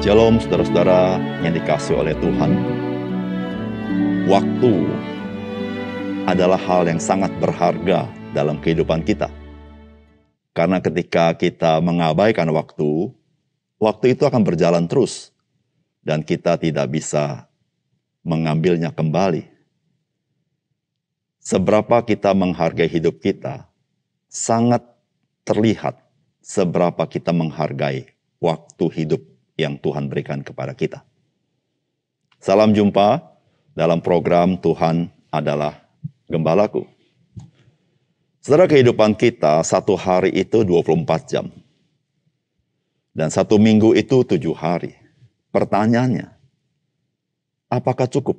Shalom saudara-saudara yang dikasihi oleh Tuhan. Waktu adalah hal yang sangat berharga dalam kehidupan kita. Karena ketika kita mengabaikan waktu, waktu itu akan berjalan terus dan kita tidak bisa mengambilnya kembali. Seberapa kita menghargai hidup kita, sangat terlihat seberapa kita menghargai waktu hidup yang Tuhan berikan kepada kita. Salam jumpa dalam program Tuhan adalah Gembalaku. Saudara, kehidupan kita satu hari itu 24 jam. Dan satu minggu itu 7 hari. Pertanyaannya, apakah cukup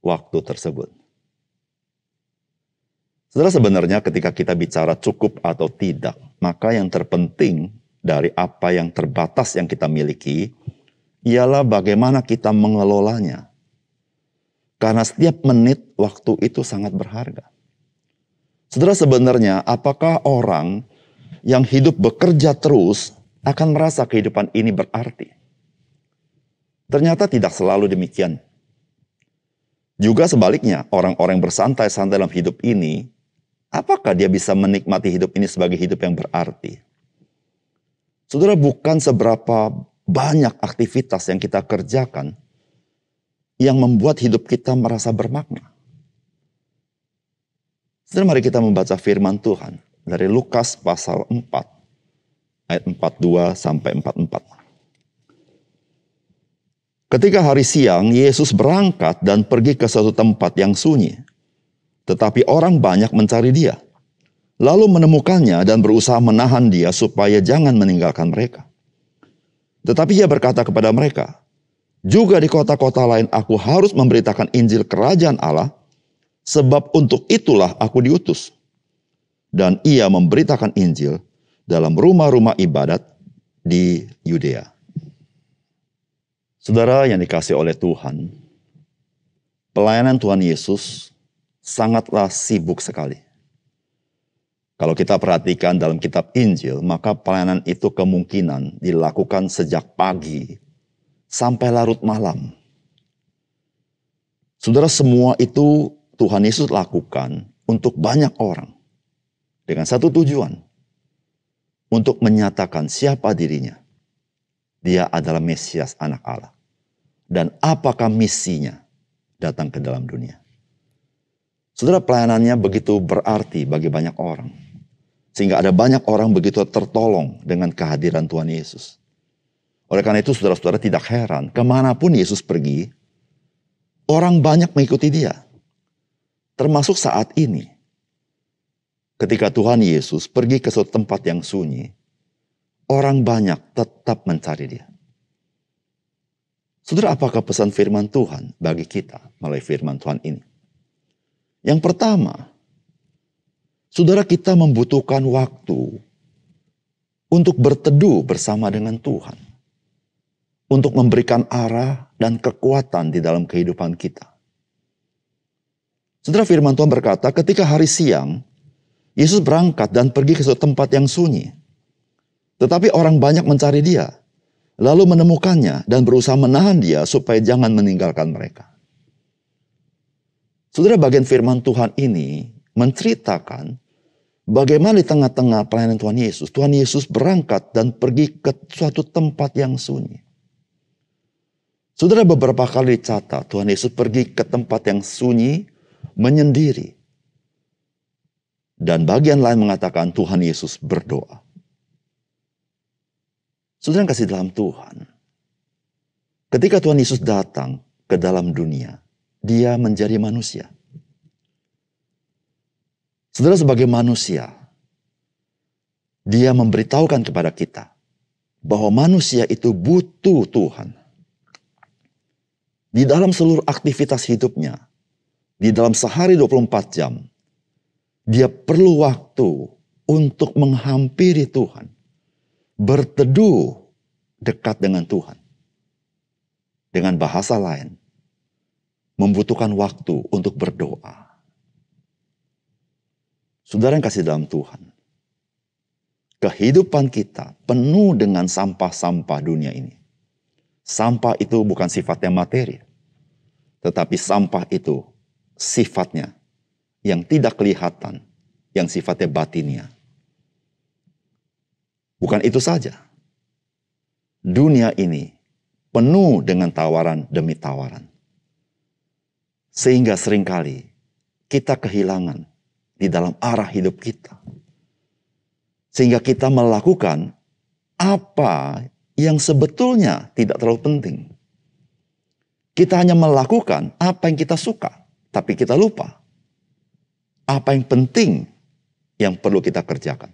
waktu tersebut? Saudara, sebenarnya ketika kita bicara cukup atau tidak, maka yang terpenting dari apa yang terbatas yang kita miliki ialah bagaimana kita mengelolanya. Karena setiap menit waktu itu sangat berharga. Saudara, sebenarnya apakah orang yang hidup bekerja terus akan merasa kehidupan ini berarti? Ternyata tidak selalu demikian. Juga sebaliknya, orang-orang yang bersantai-santai dalam hidup ini, apakah dia bisa menikmati hidup ini sebagai hidup yang berarti? Saudara, bukan seberapa banyak aktivitas yang kita kerjakan yang membuat hidup kita merasa bermakna. Saudara, mari kita membaca firman Tuhan dari Lukas pasal 4, ayat 42 sampai 44. Ketika hari siang, Yesus berangkat dan pergi ke suatu tempat yang sunyi. Tetapi orang banyak mencari dia. Lalu menemukannya dan berusaha menahan dia supaya jangan meninggalkan mereka. Tetapi ia berkata kepada mereka, juga di kota-kota lain aku harus memberitakan Injil Kerajaan Allah, sebab untuk itulah aku diutus. Dan ia memberitakan Injil dalam rumah-rumah ibadat di Yudea. Saudara yang dikasihi oleh Tuhan, pelayanan Tuhan Yesus sangatlah sibuk sekali. Kalau kita perhatikan dalam kitab Injil, maka pelayanan itu kemungkinan dilakukan sejak pagi sampai larut malam. Saudara, semua itu Tuhan Yesus lakukan untuk banyak orang. Dengan satu tujuan, untuk menyatakan siapa dirinya. Dia adalah Mesias anak Allah. Dan apakah misinya datang ke dalam dunia. Saudara, pelayanannya begitu berarti bagi banyak orang. Sehingga ada banyak orang begitu tertolong dengan kehadiran Tuhan Yesus. Oleh karena itu saudara-saudara tidak heran, kemanapun Yesus pergi, orang banyak mengikuti dia. Termasuk saat ini. Ketika Tuhan Yesus pergi ke suatu tempat yang sunyi, orang banyak tetap mencari dia. Saudara, apakah pesan firman Tuhan bagi kita melalui firman Tuhan ini? Yang pertama, saudara, kita membutuhkan waktu untuk berteduh bersama dengan Tuhan. Untuk memberikan arah dan kekuatan di dalam kehidupan kita. Saudara, firman Tuhan berkata, ketika hari siang, Yesus berangkat dan pergi ke suatu tempat yang sunyi. Tetapi orang banyak mencari dia. Lalu menemukannya dan berusaha menahan dia supaya jangan meninggalkan mereka. Saudara, bagian firman Tuhan ini menceritakan bagaimana di tengah-tengah pelayanan Tuhan Yesus berangkat dan pergi ke suatu tempat yang sunyi. Saudara, beberapa kali dicatat Tuhan Yesus pergi ke tempat yang sunyi menyendiri. Dan bagian lain mengatakan Tuhan Yesus berdoa. Saudara yang kasih dalam Tuhan, ketika Tuhan Yesus datang ke dalam dunia, dia menjadi manusia. Saudara, sebagai manusia, dia memberitahukan kepada kita bahwa manusia itu butuh Tuhan. Di dalam seluruh aktivitas hidupnya, di dalam sehari 24 jam, dia perlu waktu untuk menghampiri Tuhan. Berteduh dekat dengan Tuhan. Dengan bahasa lain, membutuhkan waktu untuk berdoa. Saudara yang kasih dalam Tuhan, kehidupan kita penuh dengan sampah-sampah dunia ini. Sampah itu bukan sifatnya materi, tetapi sampah itu sifatnya yang tidak kelihatan, yang sifatnya batinia. Bukan itu saja. Dunia ini penuh dengan tawaran demi tawaran. Sehingga seringkali kita kehilangan di dalam arah hidup kita. Sehingga kita melakukan apa yang sebetulnya tidak terlalu penting. Kita hanya melakukan apa yang kita suka, tapi kita lupa apa yang penting yang perlu kita kerjakan.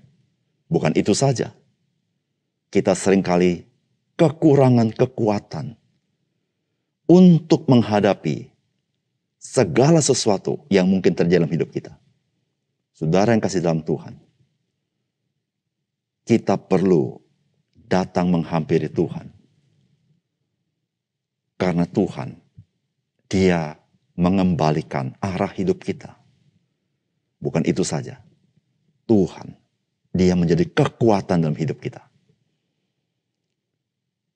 Bukan itu saja. Kita seringkali kekurangan kekuatan untuk menghadapi segala sesuatu yang mungkin terjadi dalam hidup kita. Saudara yang kasih dalam Tuhan, kita perlu datang menghampiri Tuhan. Karena Tuhan, Dia mengembalikan arah hidup kita. Bukan itu saja. Tuhan, Dia menjadi kekuatan dalam hidup kita.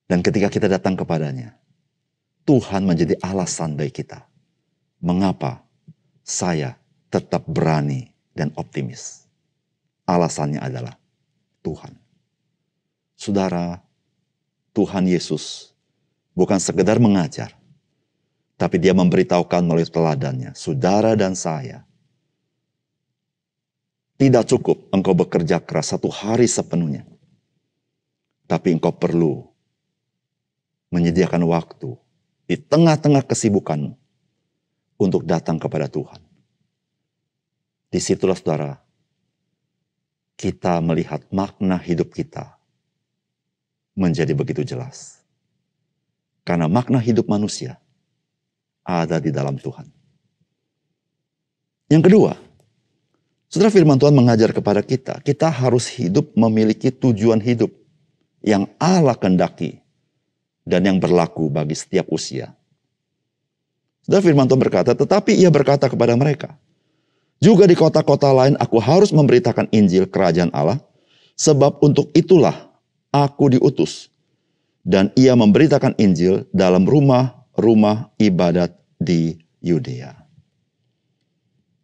Dan ketika kita datang kepadanya, Tuhan menjadi alasan bagi kita. Mengapa saya tetap berani dan optimis? Alasannya adalah Tuhan. Saudara, Tuhan Yesus bukan sekedar mengajar, tapi Dia memberitahukan melalui teladannya, saudara dan saya, tidak cukup engkau bekerja keras 1 hari sepenuhnya, tapi engkau perlu menyediakan waktu di tengah-tengah kesibukanmu untuk datang kepada Tuhan. Disitulah saudara, kita melihat makna hidup kita menjadi begitu jelas. Karena makna hidup manusia ada di dalam Tuhan. Yang kedua, saudara, firman Tuhan mengajar kepada kita, kita harus hidup memiliki tujuan hidup yang Allah kehendaki dan yang berlaku bagi setiap usia. Saudara, firman Tuhan berkata, tetapi ia berkata kepada mereka, juga di kota-kota lain aku harus memberitakan Injil kerajaan Allah, sebab untuk itulah aku diutus. Dan ia memberitakan Injil dalam rumah-rumah ibadat di Yudea.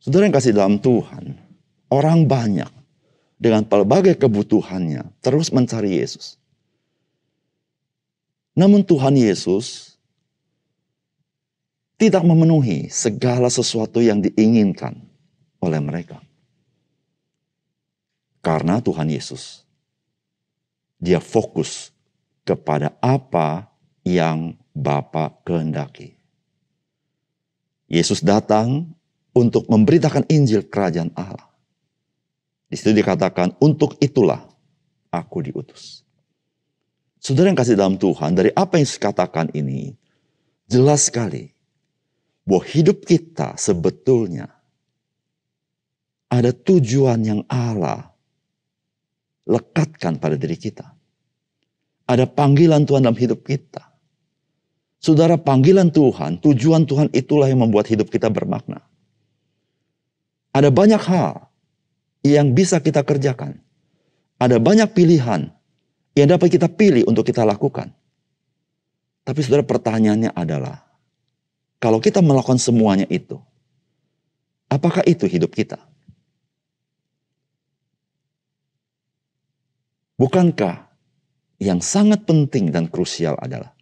Saudara yang kasih dalam Tuhan, orang banyak dengan pelbagai kebutuhannya terus mencari Yesus. Namun Tuhan Yesus tidak memenuhi segala sesuatu yang diinginkan oleh mereka. Karena Tuhan Yesus, Dia fokus kepada apa yang Bapa kehendaki. Yesus datang untuk memberitakan Injil kerajaan Allah. Di situ dikatakan, untuk itulah aku diutus. Saudara yang kasih dalam Tuhan, dari apa yang saya katakan ini, jelas sekali bahwa hidup kita sebetulnya ada tujuan yang Allah lekatkan pada diri kita. Ada panggilan Tuhan dalam hidup kita. Saudara, panggilan Tuhan, tujuan Tuhan itulah yang membuat hidup kita bermakna. Ada banyak hal yang bisa kita kerjakan. Ada banyak pilihan yang dapat kita pilih untuk kita lakukan. Tapi saudara, pertanyaannya adalah, kalau kita melakukan semuanya itu, apakah itu hidup kita? Bukankah yang sangat penting dan krusial adalah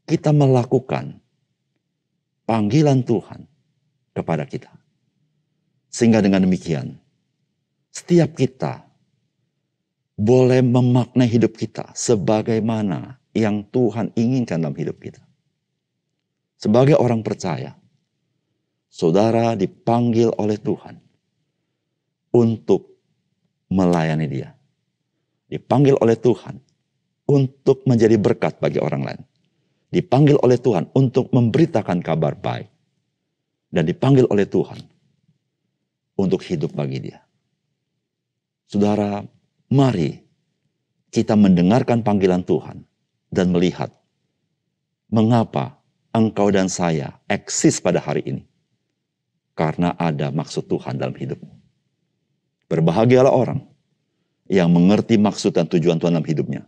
kita melakukan panggilan Tuhan kepada kita. Sehingga dengan demikian, setiap kita boleh memaknai hidup kita sebagaimana yang Tuhan inginkan dalam hidup kita. Sebagai orang percaya, saudara dipanggil oleh Tuhan untuk melayani Dia. Dipanggil oleh Tuhan untuk menjadi berkat bagi orang lain. Dipanggil oleh Tuhan untuk memberitakan kabar baik. Dan dipanggil oleh Tuhan untuk hidup bagi Dia. Saudara, mari kita mendengarkan panggilan Tuhan dan melihat mengapa engkau dan saya eksis pada hari ini. Karena ada maksud Tuhan dalam hidupmu. Berbahagialah orang yang mengerti maksud dan tujuan Tuhan dalam hidupnya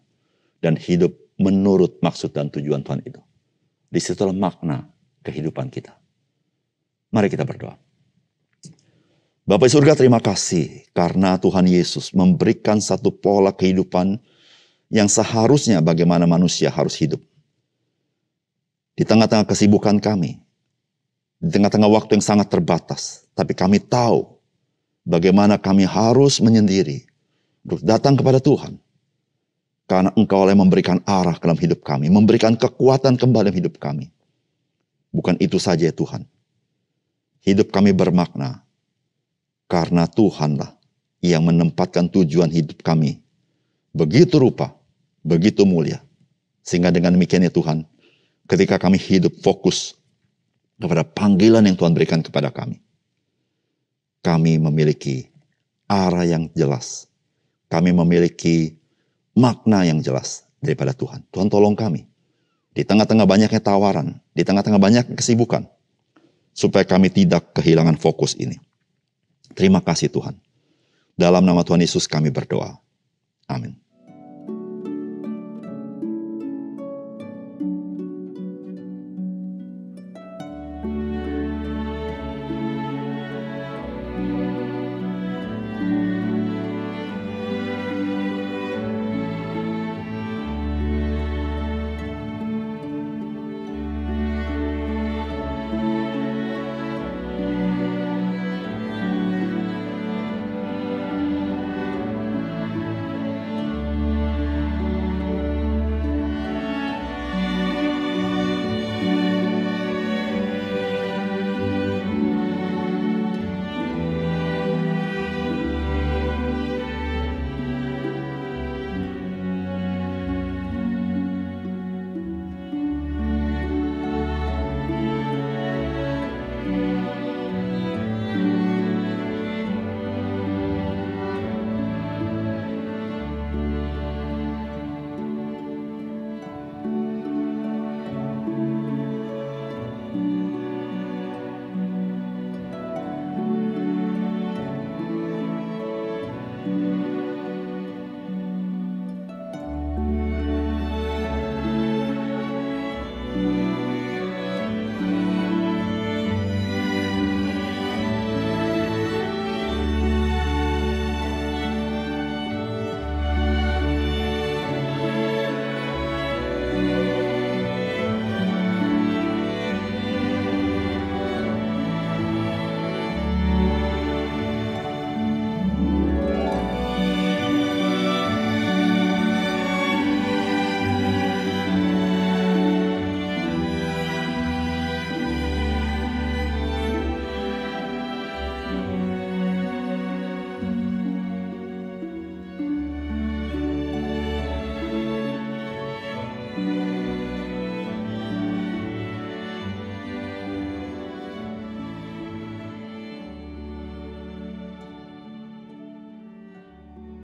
dan hidup menurut maksud dan tujuan Tuhan itu. Disitulah makna kehidupan kita. Mari kita berdoa. Bapa di surga, terima kasih karena Tuhan Yesus memberikan satu pola kehidupan yang seharusnya bagaimana manusia harus hidup. Di tengah-tengah kesibukan kami, di tengah-tengah waktu yang sangat terbatas, tapi kami tahu bagaimana kami harus menyendiri untuk datang kepada Tuhan. Karena Engkau yang memberikan arah dalam hidup kami, memberikan kekuatan kembali dalam hidup kami. Bukan itu saja ya Tuhan. Hidup kami bermakna karena Tuhanlah yang menempatkan tujuan hidup kami begitu rupa, begitu mulia. Sehingga dengan demikian ya Tuhan, ketika kami hidup fokus kepada panggilan yang Tuhan berikan kepada kami, kami memiliki arah yang jelas. Kami memiliki makna yang jelas daripada Tuhan. Tuhan tolong kami. Di tengah-tengah banyaknya tawaran, di tengah-tengah banyaknya kesibukan, supaya kami tidak kehilangan fokus ini. Terima kasih Tuhan. Dalam nama Tuhan Yesus kami berdoa. Amin.